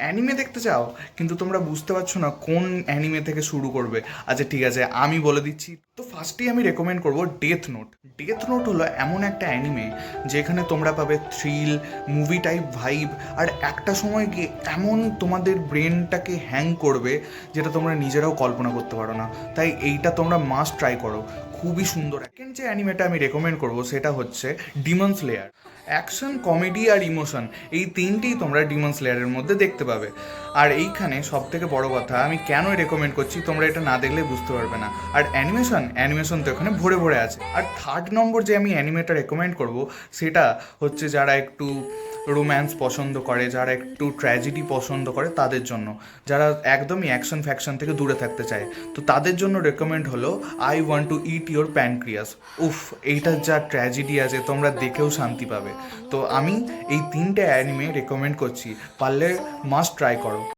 Anime দেখতে চাও কিন্তু তোমরা বুঝতে পারছো না কোন অ্যানিমে থেকে শুরু করবে। আচ্ছা ঠিক আছে, আমি বলে দিচ্ছি। তো ফার্স্টেই আমি রেকমেন্ড করবো ডেথ নোট। ডেথ নোট হলো এমন একটা অ্যানিমে যেখানে তোমরা পাবে থ্রিল, মুভি টাইপ ভাইব, আর একটা সময় গিয়ে এমন তোমাদের ব্রেনটাকে হ্যাং করবে যেটা তোমরা নিজেরাও কল্পনা করতে পারো না। তাই এইটা তোমরা মাস্ট ট্রাই করো, খুবই সুন্দর। সেকেন্ড যে অ্যানিমেটা আমি রেকমেন্ড করবো সেটা হচ্ছে ডিমন স্লেয়ার। অ্যাকশন, কমেডি আর ইমোশন, এই তিনটেই তোমরা ডিমন স্লেয়ারের মধ্যে দেখতে পাবে। আর এইখানে সব থেকে বড় কথা, আমি কেন রেকমেন্ড করছি তোমরা এটা না দেখলে বুঝতে পারবে না। আর অ্যানিমেশন তো এখানে ভরে ভরে আছে। আর থার্ড নম্বর যে আমি অ্যানিমেটা রেকমেন্ড করব সেটা হচ্ছে যারা একটু রোম্যান্স পছন্দ করে, যারা একটু ট্র্যাজেডি পছন্দ করে তাদের জন্য, যারা একদমই অ্যাকশন ফ্যাকশন থেকে দূরে থাকতে চায়, তো তাদের জন্য রেকমেন্ড হলো I want to eat your pancreas. উফ, এইটার যা ট্র্যাজেডি আছে তোমরা দেখেও শান্তি পাবে। তো আমি এই তিনটে অ্যানিমে রেকমেন্ড করছি, পারলে মাস্ট ট্রাই করো।